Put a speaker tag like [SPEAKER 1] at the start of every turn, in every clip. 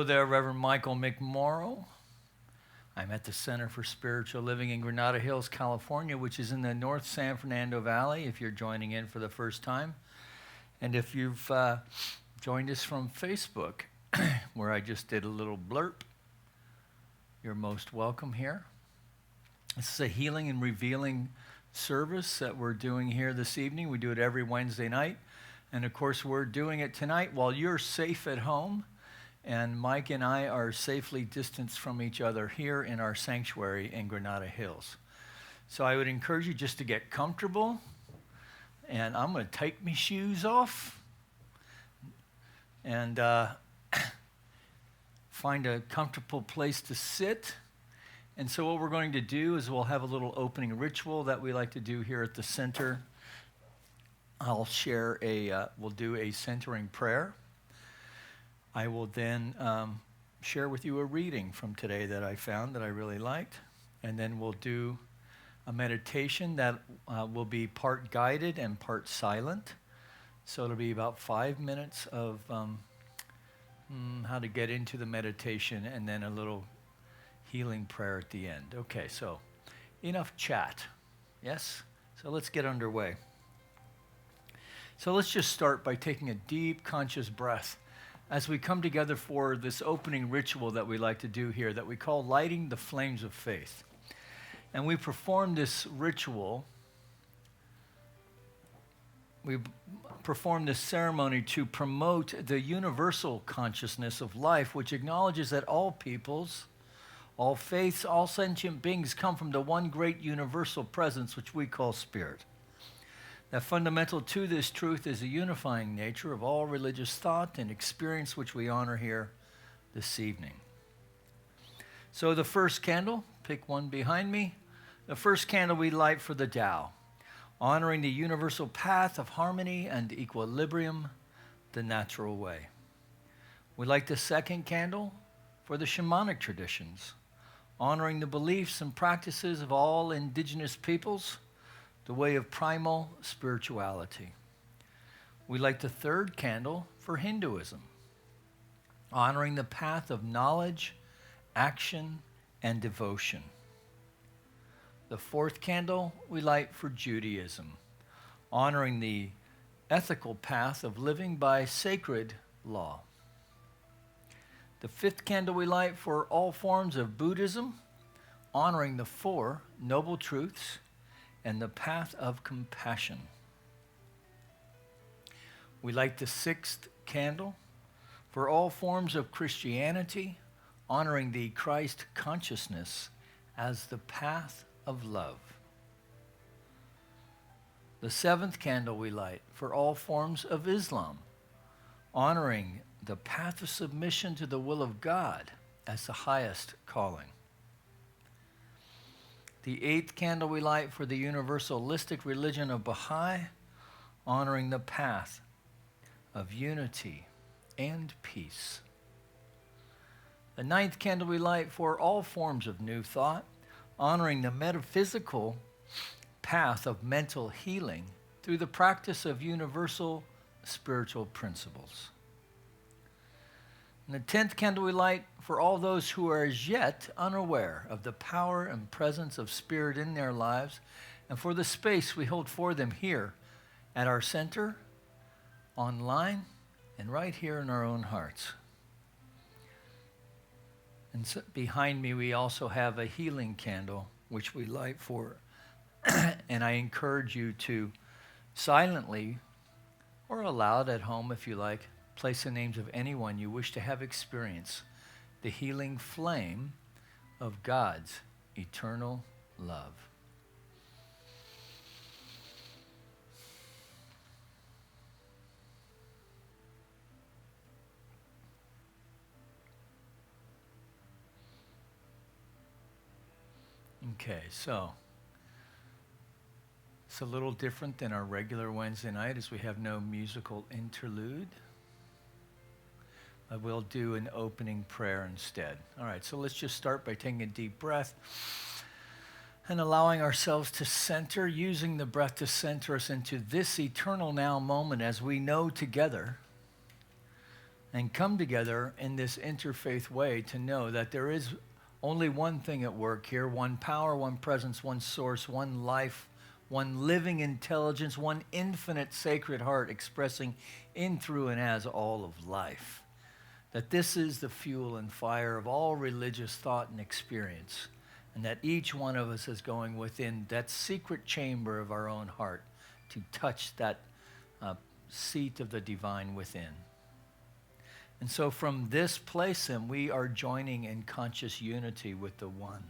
[SPEAKER 1] Hello there, Reverend Michael McMorrow. I'm at the Center for Spiritual Living in Granada Hills, California, which is in the North San Fernando Valley, if you're joining in for the first time. And if you've joined us from Facebook, where I just did a little blurb, you're most welcome here. This is a healing and revealing service that we're doing here this evening. We do it every Wednesday night. And of course, we're doing it tonight while you're safe at home. And Mike and I are safely distanced from each other here in our sanctuary in Granada Hills. So I would encourage you just to get comfortable. And I'm going to take my shoes off and find a comfortable place to sit. And so what we're going to do is we'll have a little opening ritual that we like to do here at the center. I'll share we'll do a centering prayer. I will then share with you a reading from today that I found that I really liked. And then we'll do a meditation that will be part guided and part silent. So it'll be about 5 minutes of how to get into the meditation and then a little healing prayer at the end. Okay, so enough chat. Yes? So let's get underway. So let's just start by taking a deep conscious breath as we come together for this opening ritual that we like to do here that we call lighting the flames of faith. And we perform this ritual, we perform this ceremony to promote the universal consciousness of life, which acknowledges that all peoples, all faiths, all sentient beings come from the one great universal presence, which we call spirit. That fundamental to this truth is the unifying nature of all religious thought and experience, which we honor here this evening. So the first candle, pick one behind me. The first candle we light for the Tao, honoring the universal path of harmony and equilibrium, the natural way. We light the second candle for the shamanic traditions, honoring the beliefs and practices of all indigenous peoples, the way of primal spirituality. We light the third candle for Hinduism, honoring the path of knowledge, action, and devotion. The fourth candle we light for Judaism, honoring the ethical path of living by sacred law. The fifth candle we light for all forms of Buddhism, honoring the four noble truths and the path of compassion. We light the sixth candle for all forms of Christianity, honoring the Christ consciousness as the path of love. The seventh candle we light for all forms of Islam, honoring the path of submission to the will of God as the highest calling. The eighth candle we light for the universalistic religion of Baha'i, honoring the path of unity and peace. The ninth candle we light for all forms of new thought, honoring the metaphysical path of mental healing through the practice of universal spiritual principles. And the 10th candle we light for all those who are as yet unaware of the power and presence of spirit in their lives, and for the space we hold for them here at our center, online, and right here in our own hearts. And so behind me we also have a healing candle which we light for. And I encourage you to silently or aloud at home if you like, place the names of anyone you wish to have experience the healing flame of God's eternal love. Okay, so it's a little different than our regular Wednesday night as we have no musical interlude. I will do an opening prayer instead. All right, so let's just start by taking a deep breath and allowing ourselves to center, using the breath to center us into this eternal now moment as we know together and come together in this interfaith way to know that there is only one thing at work here, one power, one presence, one source, one life, one living intelligence, one infinite sacred heart expressing in, through, and as all of life. That this is the fuel and fire of all religious thought and experience, and that each one of us is going within that secret chamber of our own heart to touch that seat of the divine within. And so from this place, then, we are joining in conscious unity with the one.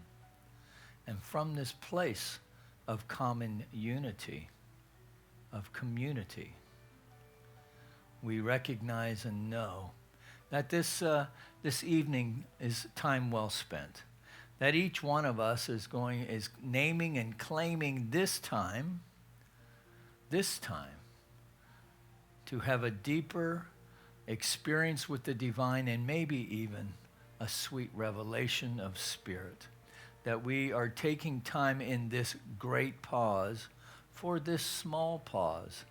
[SPEAKER 1] And from this place of common unity, of community, we recognize and know that this evening is time well spent. That each one of us is naming and claiming this time, to have a deeper experience with the divine, and maybe even a sweet revelation of spirit. That we are taking time in this great pause for this small pause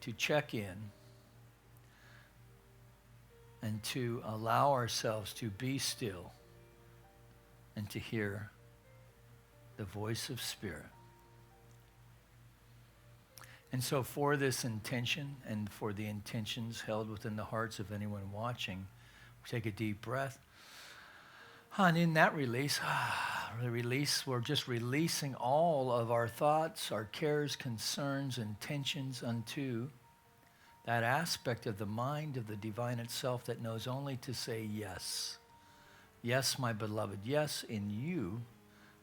[SPEAKER 1] to check in and to allow ourselves to be still and to hear the voice of Spirit. And so for this intention and for the intentions held within the hearts of anyone watching, take a deep breath. And in that release, we're just releasing all of our thoughts, our cares, concerns, intentions unto that aspect of the mind of the divine itself that knows only to say yes. Yes, my beloved, yes, in you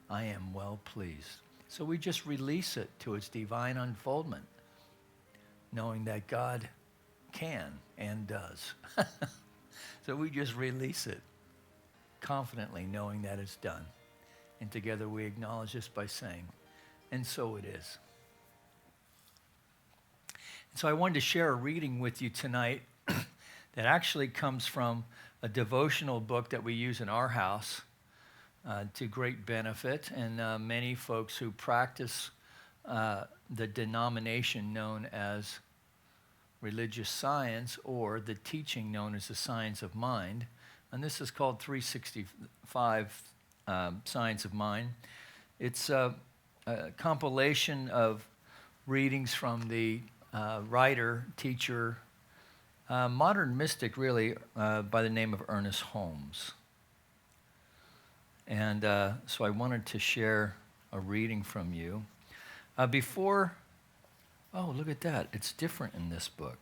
[SPEAKER 1] I am well pleased. So we just release it to its divine unfoldment, knowing that God can and does. So we just release it, confidently knowing that it's done. And together we acknowledge this by saying, and so it is. And so I wanted to share a reading with you tonight that actually comes from a devotional book that we use in our house to great benefit. And many folks who practice the denomination known as religious science, or the teaching known as the science of mind. And this is called 365 Science of Mind. It's a compilation of readings from the writer, teacher, modern mystic really, by the name of Ernest Holmes. And so I wanted to share a reading from you. Oh, look at that. It's different in this book.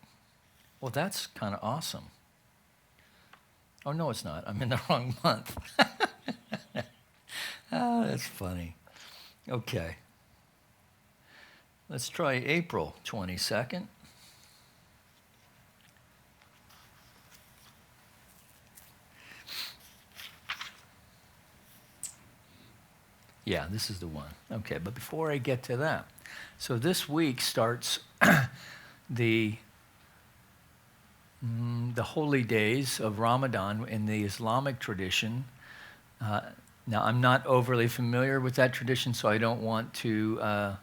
[SPEAKER 1] Well, that's kind of awesome. Oh, no, it's not. I'm in the wrong month. Oh, that's funny. Okay. Let's try April 22nd. Yeah, this is the one. Okay, but before I get to that, so this week starts the holy days of Ramadan in the Islamic tradition. Now, I'm not overly familiar with that tradition, so I don't want to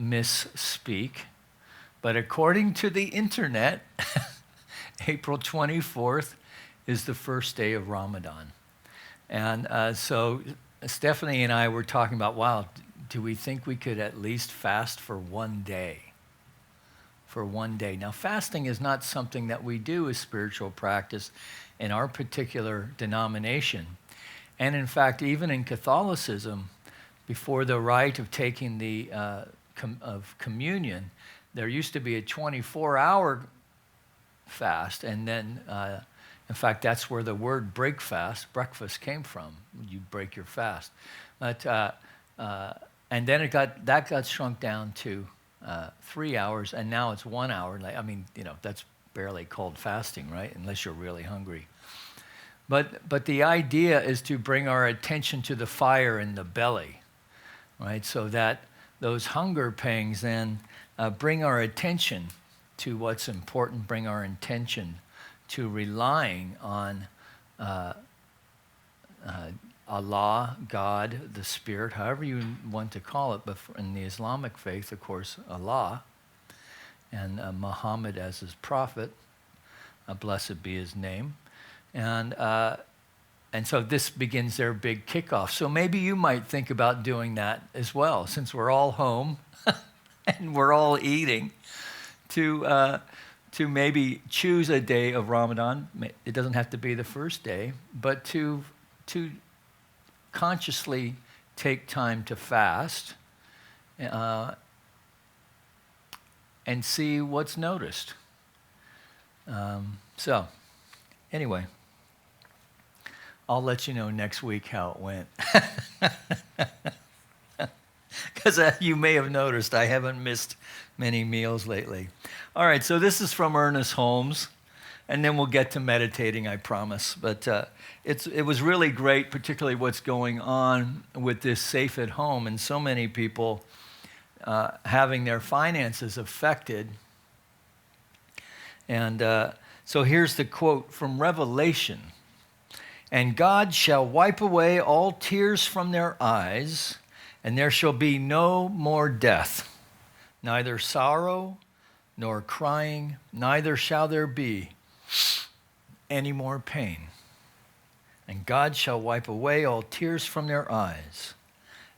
[SPEAKER 1] misspeak. But according to the internet, April 24th is the first day of Ramadan. And so Stephanie and I were talking about, wow, do we think we could at least fast for one day? For one day. Now, fasting is not something that we do as spiritual practice in our particular denomination. And in fact, even in Catholicism, before the rite of taking the of communion, there used to be a 24-hour fast, and then in fact, that's where the word breakfast came from. You break your fast. But, and then that got shrunk down to 3 hours, and now it's 1 hour. I mean, that's barely called fasting, right? Unless you're really hungry. But the idea is to bring our attention to the fire in the belly, right? So that those hunger pangs then bring our attention to what's important, bring our intention to relying on Allah, God, the Spirit, however you want to call it, but in the Islamic faith, of course, Allah, and Muhammad as his prophet, blessed be his name. And so this begins their big kickoff. So maybe you might think about doing that as well, since we're all home and we're all eating, to maybe choose a day of Ramadan. It doesn't have to be the first day, but to consciously take time to fast and see what's noticed. So, anyway, I'll let you know next week how it went. Because you may have noticed I haven't missed many meals lately. All right, so this is from Ernest Holmes, and then we'll get to meditating, I promise. But it was really great, particularly what's going on with this safe at home, and so many people having their finances affected. And so here's the quote from Revelation. "And God shall wipe away all tears from their eyes, and there shall be no more death, neither sorrow nor crying, neither shall there be any more pain. And God shall wipe away all tears from their eyes,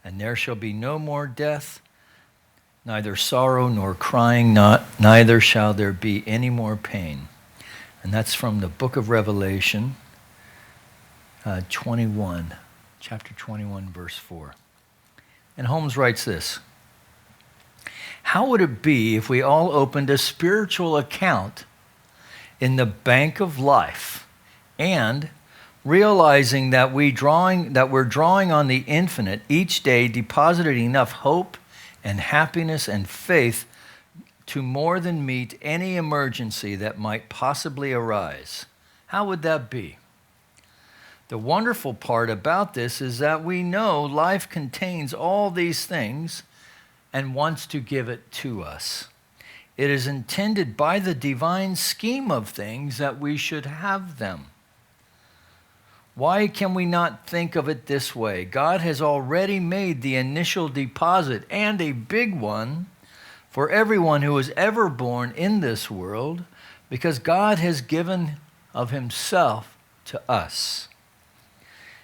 [SPEAKER 1] and there shall be no more death, neither sorrow nor crying, neither shall there be any more pain." And that's from the book of Revelation, 21, chapter 21, verse 4. And Holmes writes this: "How would it be if we all opened a spiritual account in the bank of life, and realizing that we're drawing on the infinite each day, deposited enough hope and happiness and faith to more than meet any emergency that might possibly arise? How would that be? The wonderful part about this is that we know life contains all these things and wants to give it to us. It is intended by the divine scheme of things that we should have them. Why can we not think of it this way? God has already made the initial deposit, and a big one, for everyone who is ever born in this world, because God has given of himself to us.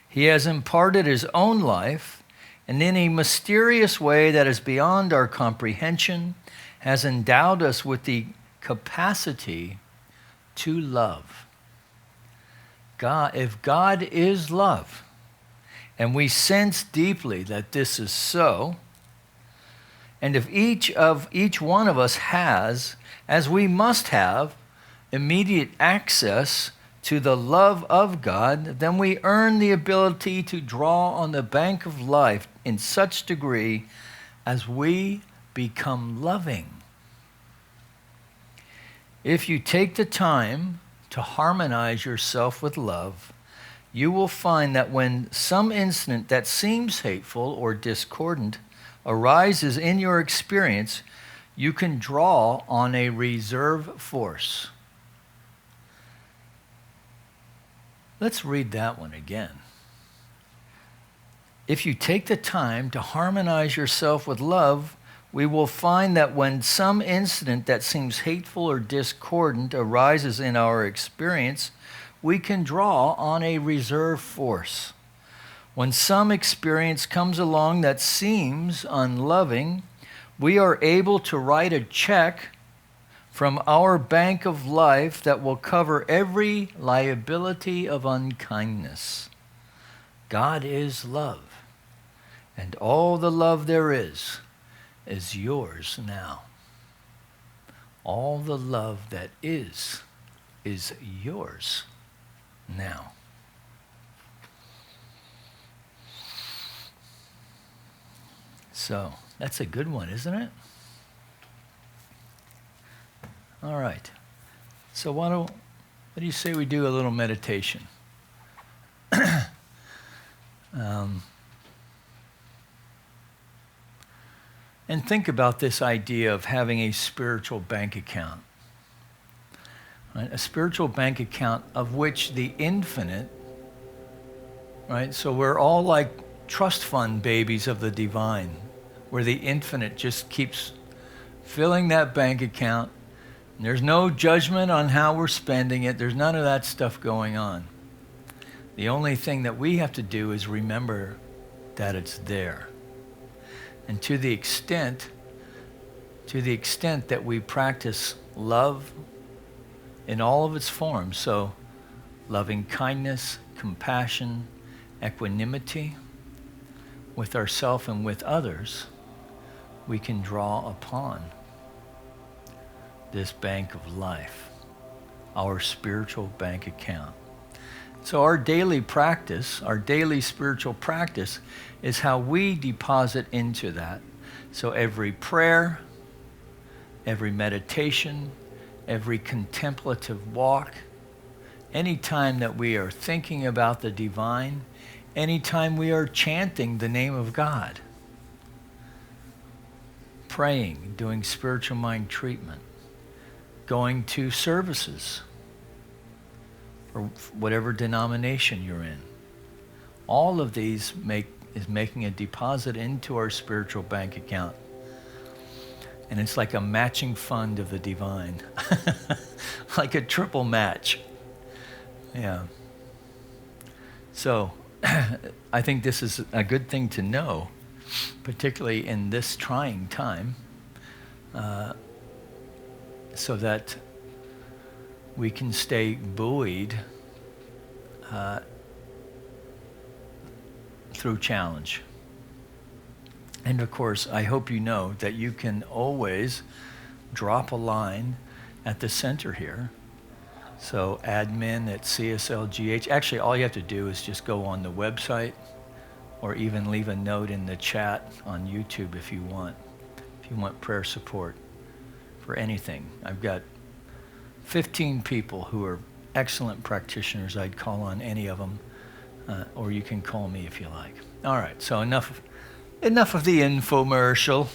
[SPEAKER 1] He has imparted his own life, and in a mysterious way that is beyond our comprehension, has endowed us with the capacity to love. If God is love, and we sense deeply that this is so, and if each one of us has, as we must have, immediate access to the love of God, then we earn the ability to draw on the bank of life in such degree as we become loving. If you take the time to harmonize yourself with love, you will find that when some incident that seems hateful or discordant arises in your experience, you can draw on a reserve force. Let's read that one again. If you take the time to harmonize yourself with love, we will find that when some incident that seems hateful or discordant arises in our experience, we can draw on a reserve force. When some experience comes along that seems unloving, we are able to write a check from our bank of life that will cover every liability of unkindness. God is love, and all the love there is yours now. All the love that is yours now. So, that's a good one, isn't it? All right. So what do you say we do a little meditation? And think about this idea of having a spiritual bank account. Right? A spiritual bank account of which the infinite, right? So we're all like trust fund babies of the divine, where the infinite just keeps filling that bank account, There's no judgment on how we're spending it. There's none of that stuff going on. The only thing that we have to do is remember that it's there. And to the extent that we practice love in all of its forms, so loving kindness, compassion, equanimity with ourselves and with others, we can draw upon this bank of life, our spiritual bank account. So our daily practice, our daily spiritual practice, is how we deposit into that. So every prayer, every meditation, every contemplative walk, any time that we are thinking about the divine, any time we are chanting the name of God, praying, doing spiritual mind treatment, going to services, or whatever denomination you're in. All of these is making a deposit into our spiritual bank account. And it's like a matching fund of the divine. Like a triple match. Yeah. So I think this is a good thing to know, particularly in this trying time, so that we can stay buoyed through challenge. And of course, I hope you know that you can always drop a line at the center here. So admin@CSLGH. Actually, all you have to do is just go on the website or even leave a note in the chat on YouTube if you want prayer support for anything. I've got 15 people who are excellent practitioners. I'd call on any of them, or you can call me if you like. All right, so enough of the infomercial.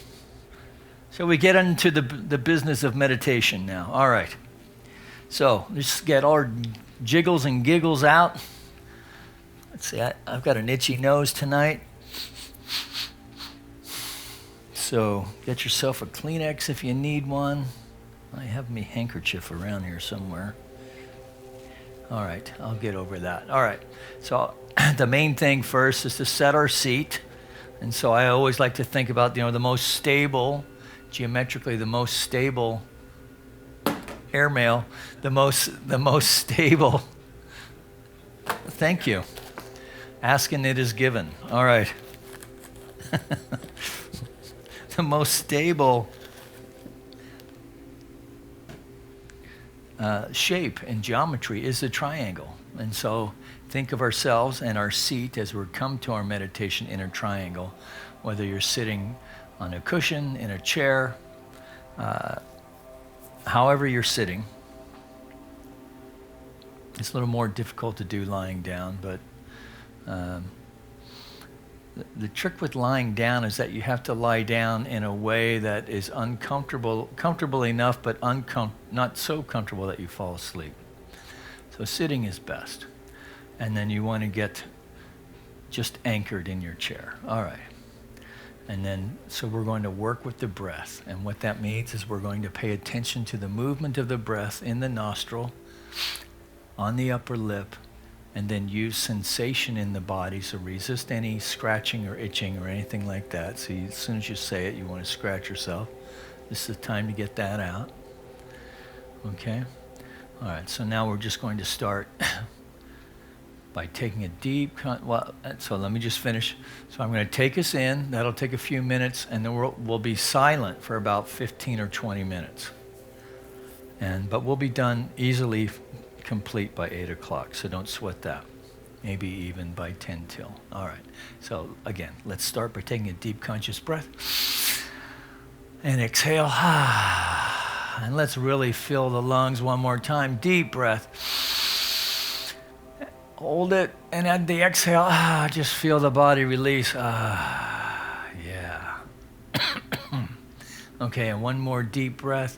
[SPEAKER 1] So we get into the business of meditation now. All right. So let's get our jiggles and giggles out. Let's see, I've got an itchy nose tonight. So get yourself a Kleenex if you need one. I have my handkerchief around here somewhere. All right, I'll get over that. All right, so the main thing first is to set our seat. And so I always like to think about, the most stable, geometrically the most stable airmail, the most stable. Thank you. Asking it is given. All right. The most stable shape and geometry is a triangle. And so think of ourselves and our seat as we come to our meditation in a triangle, whether you're sitting on a cushion, in a chair, however you're sitting. It's a little more difficult to do lying down, but the trick with lying down is that you have to lie down in a way that is comfortable enough, but not so comfortable that you fall asleep. So sitting is best. And then you want to get just anchored in your chair. All right. And then, so we're going to work with the breath. And what that means is we're going to pay attention to the movement of the breath in the nostril, on the upper lip, and then use sensation in the body. So resist any scratching or itching or anything like that. So as soon as you say it, you want to scratch yourself. This is the time to get that out. Okay? All right, so now we're just going to start by taking a deep, so let me just finish. So I'm going to take us in. That'll take a few minutes, and then we'll be silent for about 15 or 20 minutes. But we'll be done easily complete by 8 o'clock, so don't sweat that. Maybe even by 10 till. All right. So again, let's start by taking a deep conscious breath. And exhale. And let's really fill the lungs one more time. Deep breath. Hold it, and at the exhale, just feel the body release. Yeah. Okay, and one more deep breath.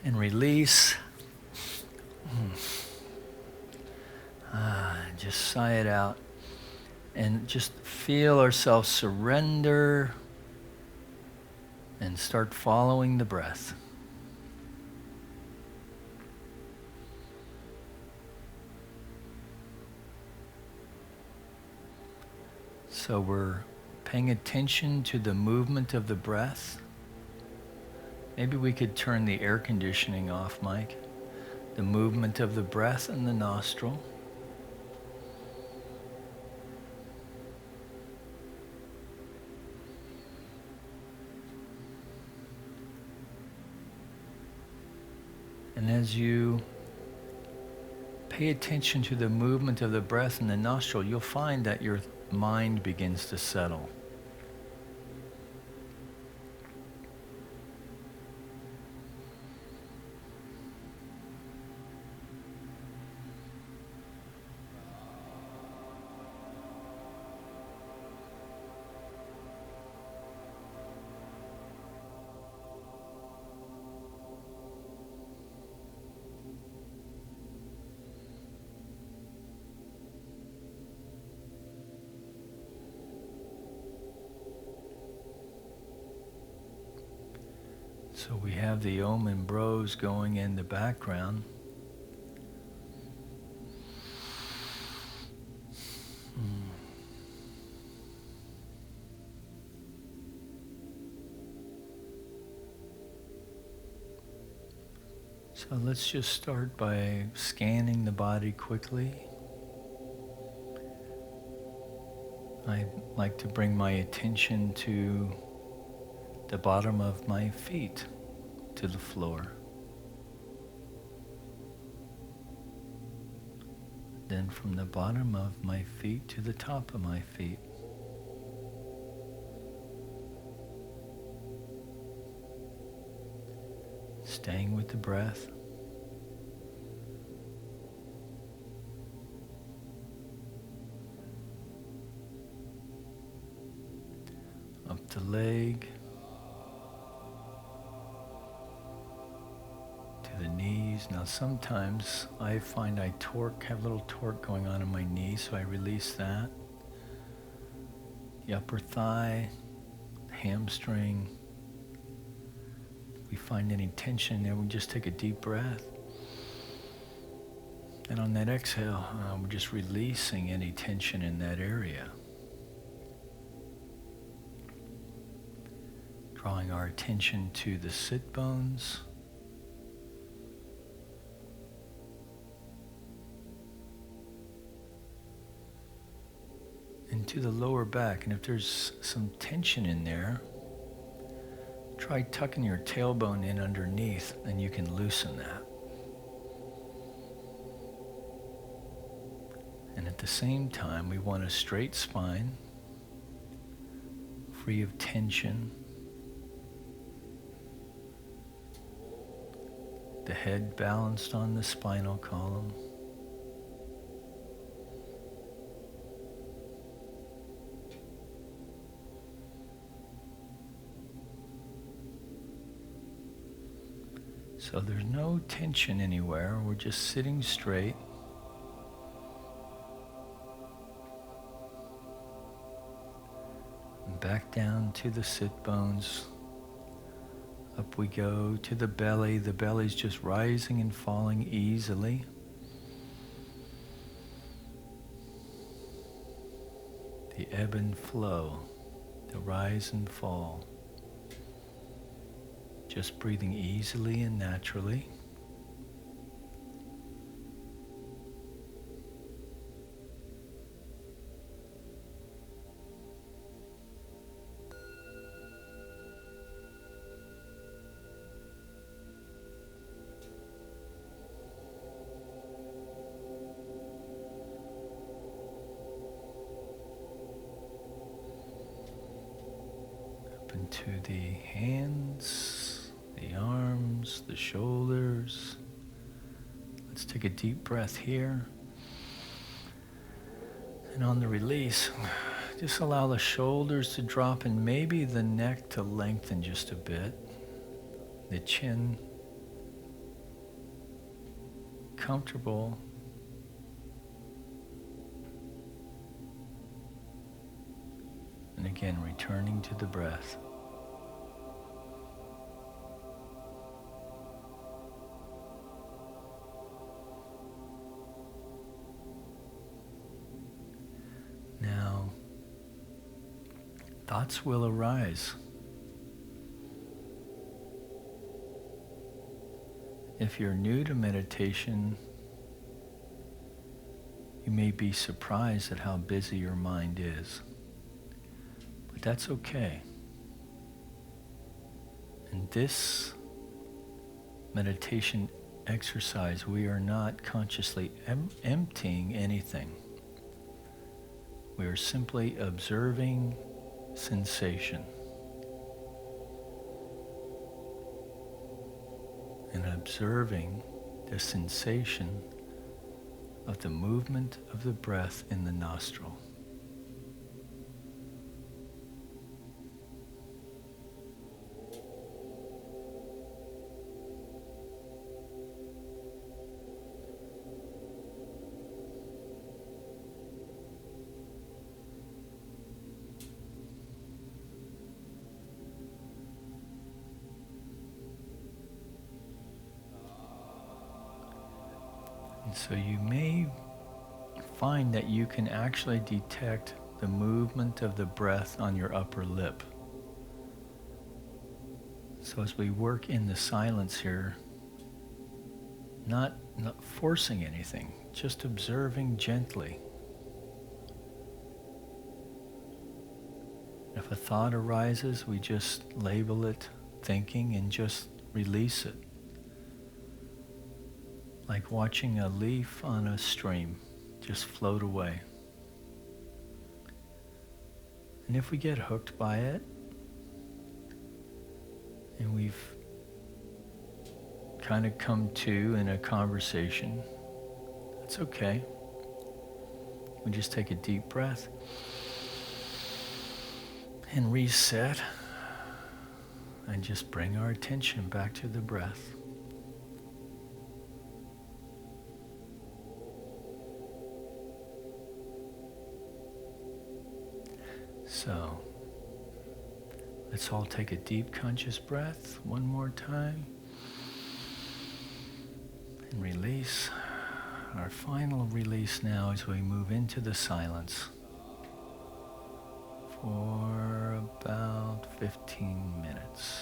[SPEAKER 1] And release. Just sigh it out. And just feel ourselves surrender and start following the breath. So we're paying attention to the movement of the breath. Maybe we could turn the air conditioning off, Mike. The movement of the breath in the nostril. And as you pay attention to the movement of the breath in the nostril, you'll find that your mind begins to settle. So we have the Om and Bros going in the background. So let's just start by scanning the body quickly. I'd like to bring my attention to the bottom of my feet, to the floor. Then from the bottom of my feet to the top of my feet. Staying with the breath. Up the leg. To the knees. Now sometimes I find I have a little torque going on in my knee, so I release that. The upper thigh, hamstring. If we find any tension there, we just take a deep breath. And on that exhale, we're just releasing any tension in that area. Drawing our attention to the sit bones. And to the lower back. And if there's some tension in there, try tucking your tailbone in underneath and you can loosen that. And at the same time, we want a straight spine, free of tension. The head balanced on the spinal column. So there's no tension anywhere. We're just sitting straight. And back down to the sit bones. Up we go to the belly. The belly's just rising and falling easily. The ebb and flow, the rise and fall. Just breathing easily and naturally. Up into the hands, the arms, the shoulders. Let's take a deep breath here. And on the release, just allow the shoulders to drop and maybe the neck to lengthen just a bit. The chin comfortable. And again, returning to the breath. Now, thoughts will arise. If you're new to meditation, you may be surprised at how busy your mind is. But that's okay. In this meditation exercise, we are not consciously emptying anything. We are simply observing sensation. And observing the sensation of the movement of the breath in the nostril. And so you may find that you can actually detect the movement of the breath on your upper lip. So as we work in the silence here, not forcing anything, just observing gently. If a thought arises, we just label it thinking and just release it. Like watching a leaf on a stream just float away. And if we get hooked by it, and we've kind of come to in a conversation, that's okay. We just take a deep breath and reset and just bring our attention back to the breath. So, let's all take a deep conscious breath one more time and release. Our final release now as we move into the silence for about 15 minutes.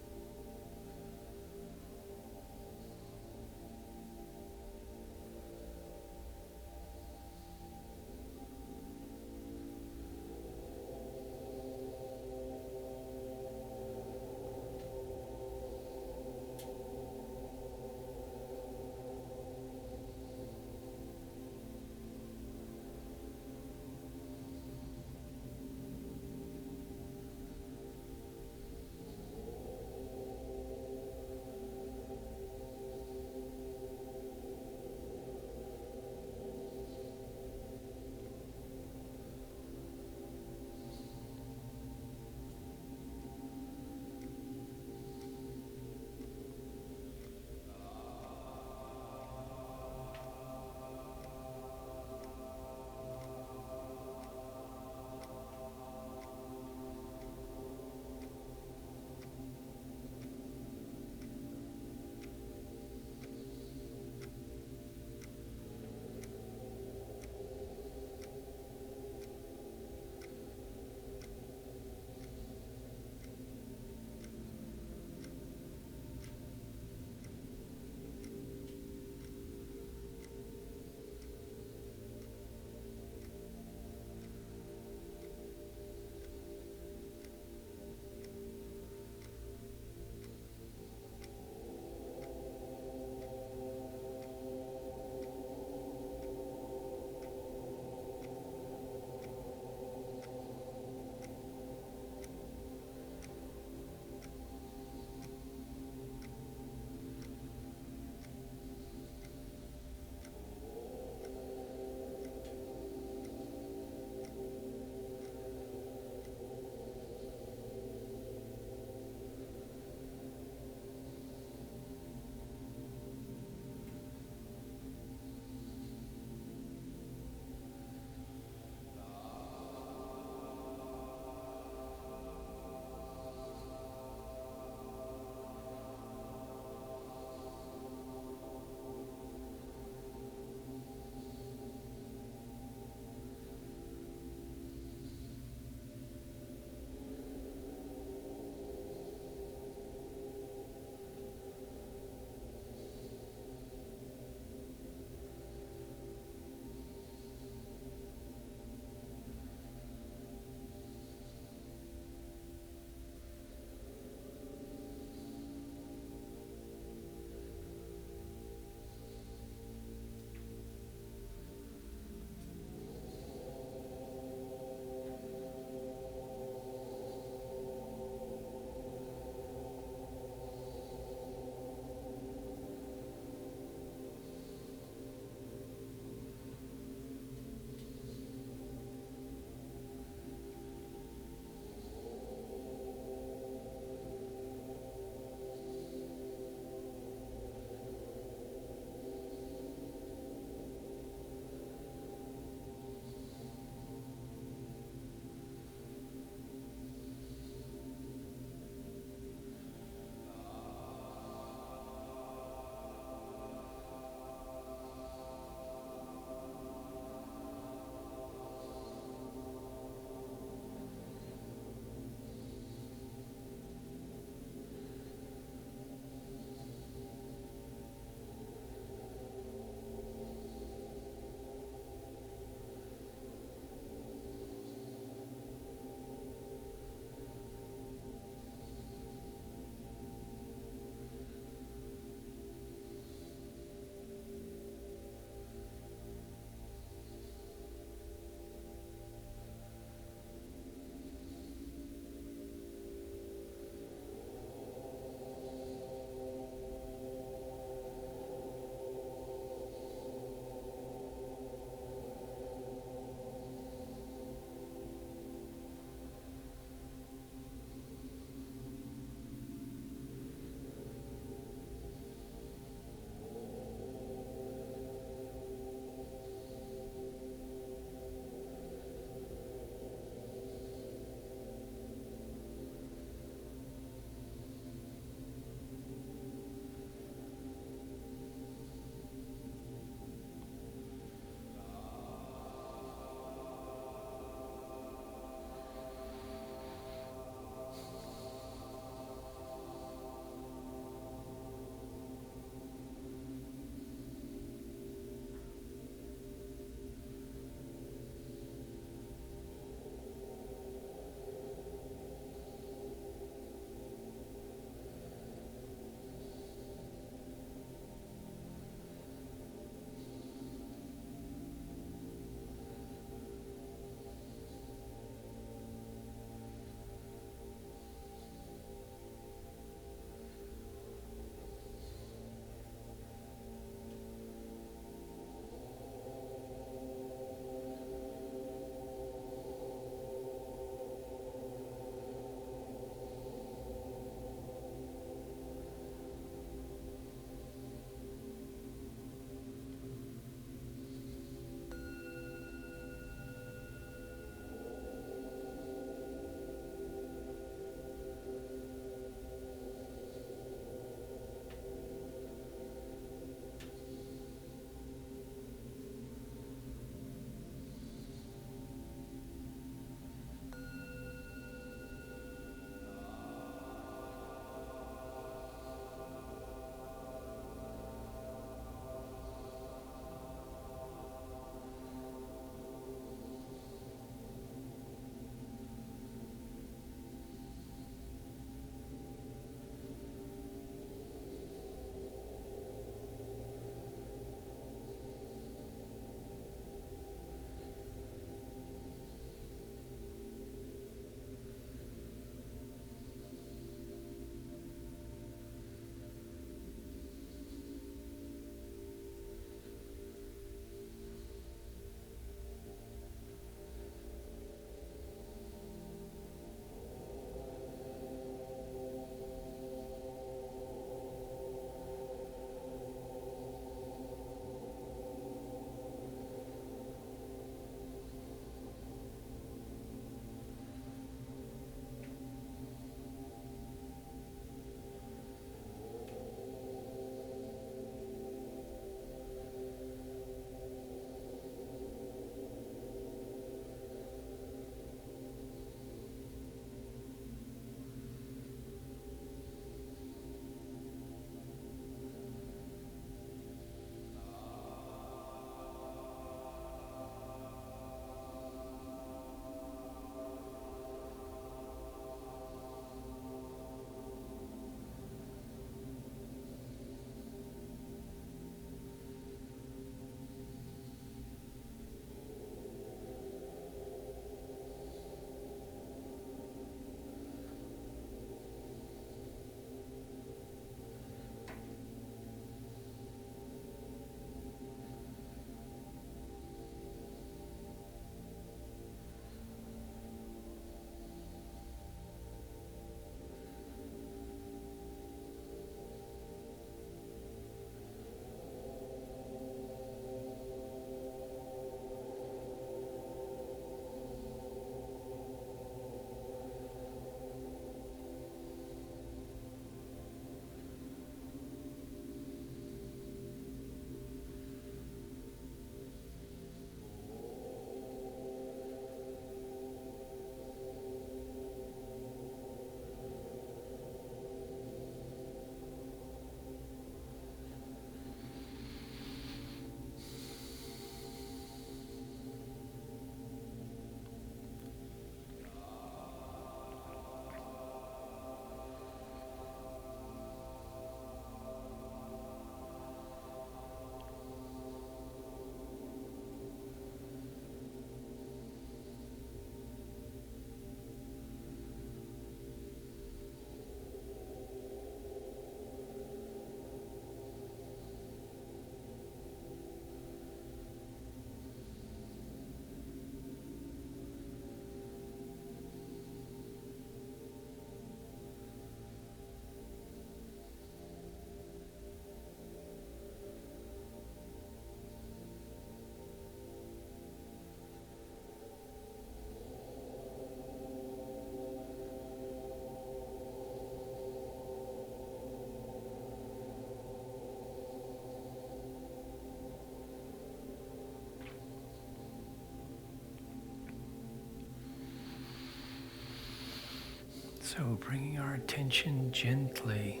[SPEAKER 1] So bringing our attention gently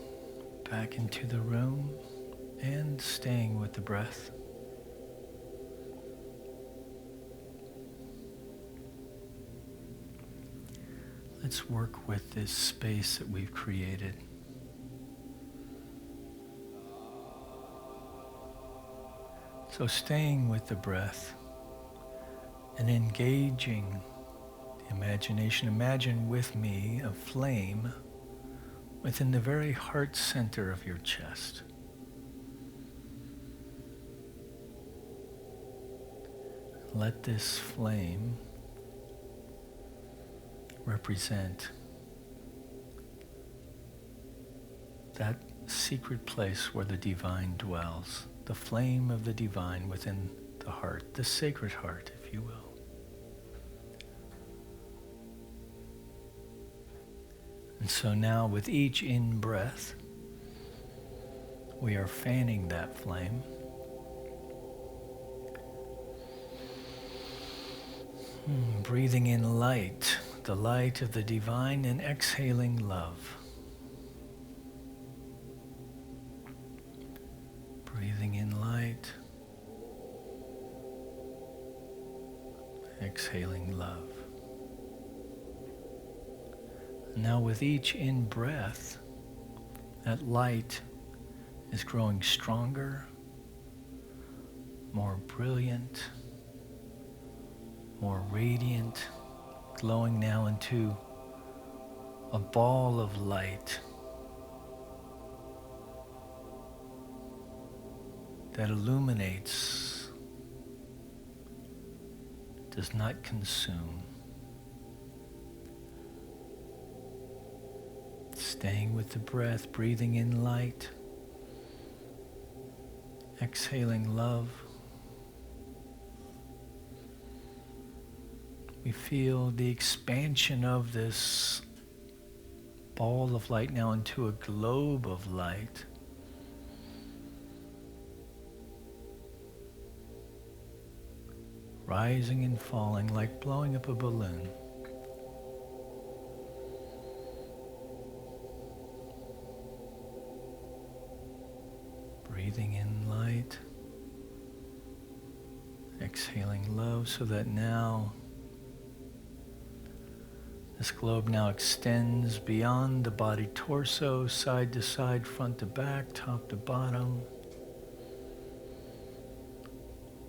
[SPEAKER 1] back into the room and staying with the breath. Let's work with this space that we've created. So staying with the breath and engaging the imagination. Imagine with me a flame within the very heart center of your chest. Let this flame represent that secret place where the divine dwells, the flame of the divine within the heart, the sacred heart, if you will. And so now with each in-breath, we are fanning that flame. Breathing in light, the light of the divine, and exhaling love. Breathing in light, exhaling love. Now with each in-breath, that light is growing stronger, more brilliant, more radiant, glowing now into a ball of light that illuminates, does not consume. Staying with the breath, breathing in light, exhaling love. We feel the expansion of this ball of light now into a globe of light. Rising and falling like blowing up a balloon. Breathing in light, exhaling love, so that now this globe now extends beyond the body torso, side to side, front to back, top to bottom.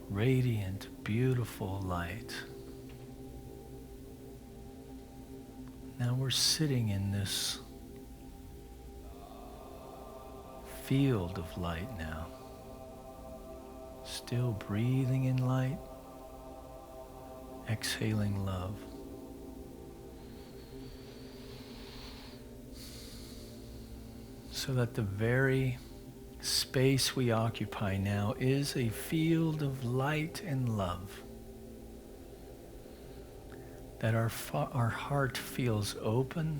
[SPEAKER 1] Radiant, beautiful light. Now we're sitting in this field of light now. Still breathing in light, exhaling love. So that the very space we occupy now is a field of light and love. That our heart feels open,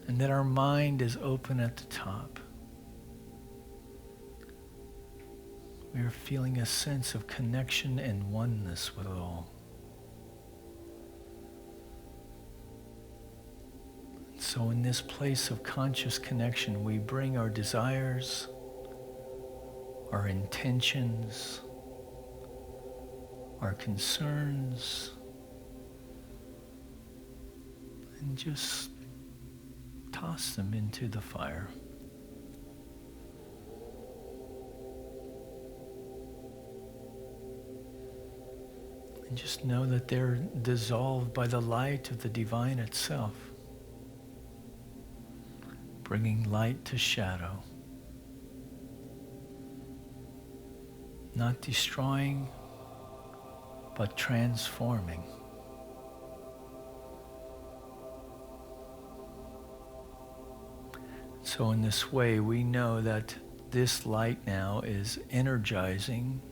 [SPEAKER 1] and that our mind is open at the top. We are feeling a sense of connection and oneness with all. So in this place of conscious connection, we bring our desires, our intentions, our concerns, and just toss them into the fire. And just know that they're dissolved by the light of the divine itself, bringing light to shadow, not destroying, but transforming. So in this way, we know that this light now is energizing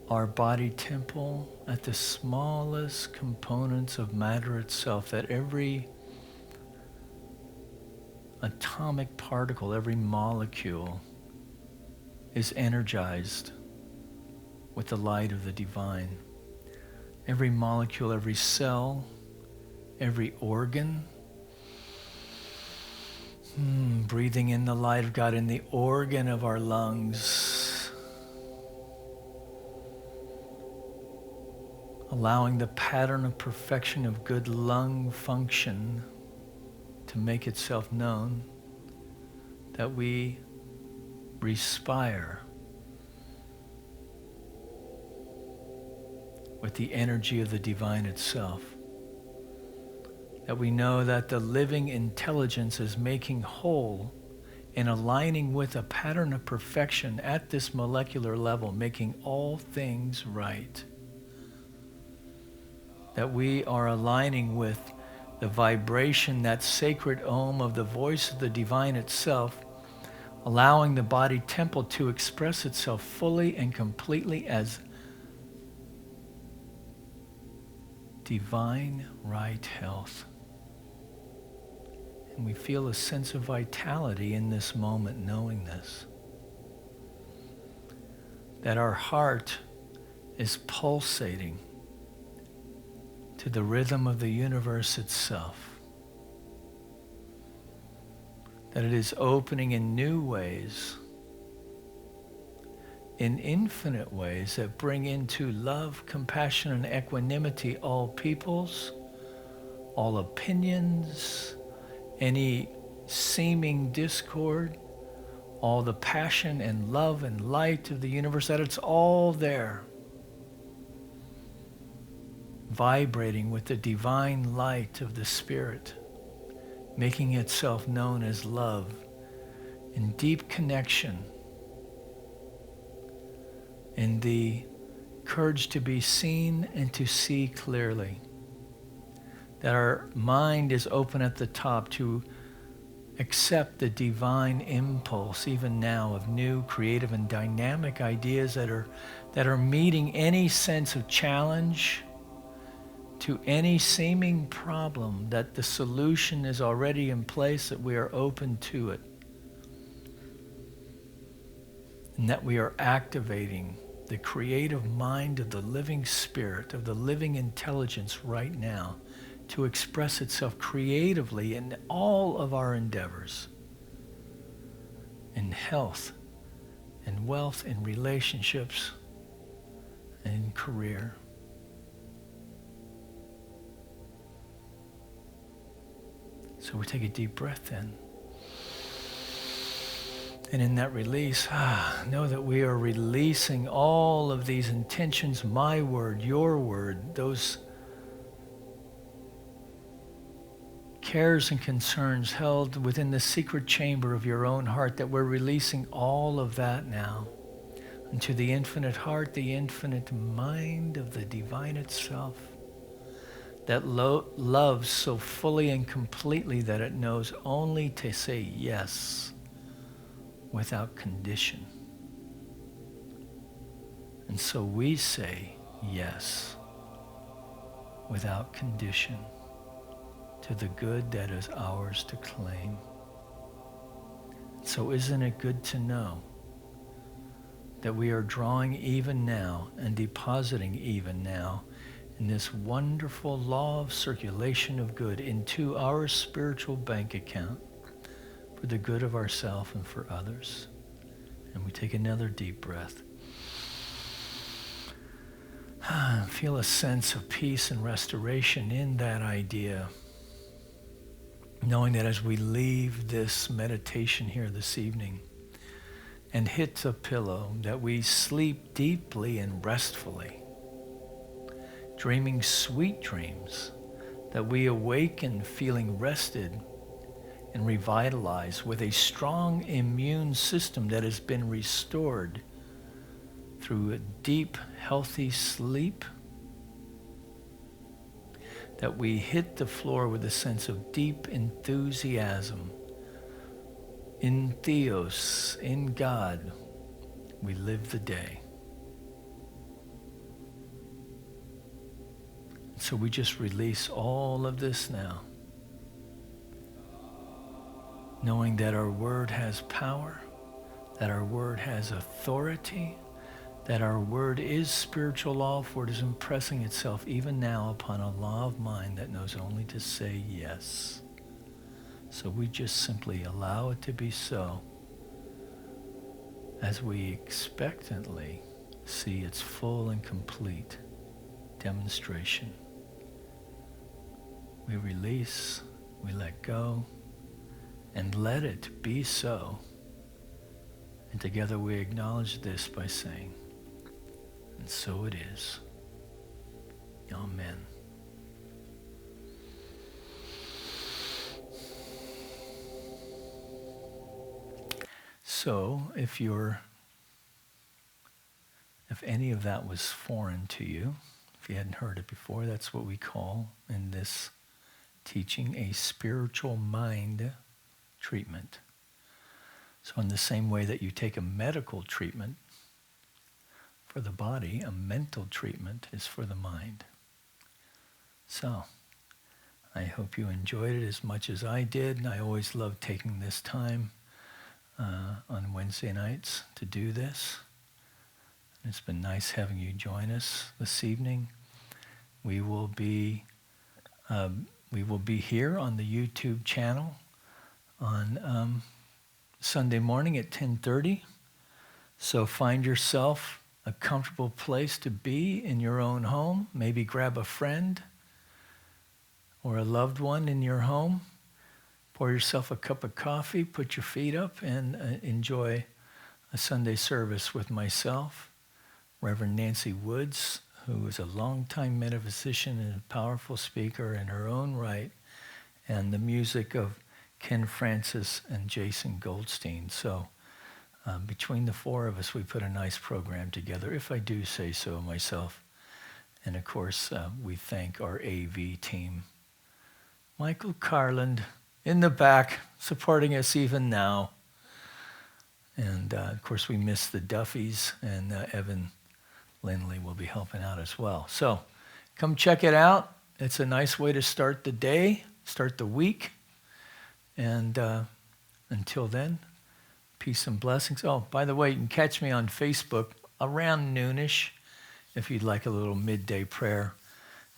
[SPEAKER 1] our body temple at the smallest components of matter itself, that every atomic particle, every molecule is energized with the light of the divine. every molecule, every cell, every organ. Breathing in the light of God in the organ of our lungs. Allowing the pattern of perfection of good lung function to make itself known, that we respire with the energy of the divine itself. That we know that the living intelligence is making whole and aligning with a pattern of perfection at this molecular level, making all things right. That we are aligning with the vibration, that sacred Om of the voice of the divine itself, allowing the body temple to express itself fully and completely as divine right health. And we feel a sense of vitality in this moment knowing this. That our heart is pulsating to the rhythm of the universe itself. That it is opening in new ways, in infinite ways that bring into love, compassion, and equanimity all peoples, all opinions, any seeming discord, all the passion and love and light of the universe, that it's all there, vibrating with the divine light of the Spirit, making itself known as love, in deep connection, in the courage to be seen and to see clearly. That our mind is open at the top to accept the divine impulse even now of new, creative, and dynamic ideas that are meeting any sense of challenge to any seeming problem, that the solution is already in place, that we are open to it. And that we are activating the creative mind of the living spirit, of the living intelligence right now, to express itself creatively in all of our endeavors, in health, in wealth, in relationships, and in career. So we take a deep breath in. And in that release, know that we are releasing all of these intentions, my word, your word, those cares and concerns held within the secret chamber of your own heart, that we're releasing all of that now into the infinite heart, the infinite mind of the divine itself, that loves so fully and completely that it knows only to say yes without condition. And so we say yes without condition to the good that is ours to claim. So isn't it good to know that we are drawing even now and depositing even now in this wonderful law of circulation of good into our spiritual bank account for the good of ourselves and for others? And we take another deep breath. Feel a sense of peace and restoration in that idea, knowing that as we leave this meditation here this evening and hit the pillow, that we sleep deeply and restfully, dreaming sweet dreams, that we awaken feeling rested and revitalized with a strong immune system that has been restored through a deep, healthy sleep, that we hit the floor with a sense of deep enthusiasm. In Theos, in God, we live the day. So we just release all of this now, knowing that our word has power, that our word has authority, that our word is spiritual law, for it is impressing itself even now upon a law of mind that knows only to say yes. So we just simply allow it to be so as we expectantly see its full and complete demonstration. We release, we let go, and let it be so. And together we acknowledge this by saying, and so it is. Amen. So, if any of that was foreign to you, if you hadn't heard it before, that's what we call in this teaching a spiritual mind treatment. So in the same way that you take a medical treatment for the body, a mental treatment is for the mind. So, I hope you enjoyed it as much as I did. And I always love taking this time on Wednesday nights to do this. It's been nice having you join us this evening. We will be here on the YouTube channel on Sunday morning at 10:30. So find yourself a comfortable place to be in your own home. Maybe grab a friend or a loved one in your home. Pour yourself a cup of coffee, put your feet up, and enjoy a Sunday service with myself, Reverend Nancy Woods, who is a longtime metaphysician and a powerful speaker in her own right, and the music of Ken Francis and Jason Goldstein. So between the four of us, we put a nice program together, if I do say so myself. And of course, we thank our AV team. Michael Carland in the back, supporting us even now. And of course, we miss the Duffys, and Evan Lindley will be helping out as well. So come check it out. It's a nice way to start the day, start the week. And until then, peace and blessings. Oh, by the way, you can catch me on Facebook around noonish if you'd like a little midday prayer.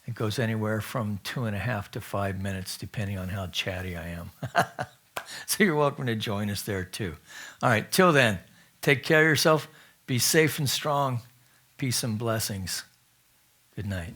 [SPEAKER 1] It goes anywhere from 2.5 to 5 minutes, depending on how chatty I am. So you're welcome to join us there too. All right, till then, take care of yourself. Be safe and strong. Peace and blessings. Good night.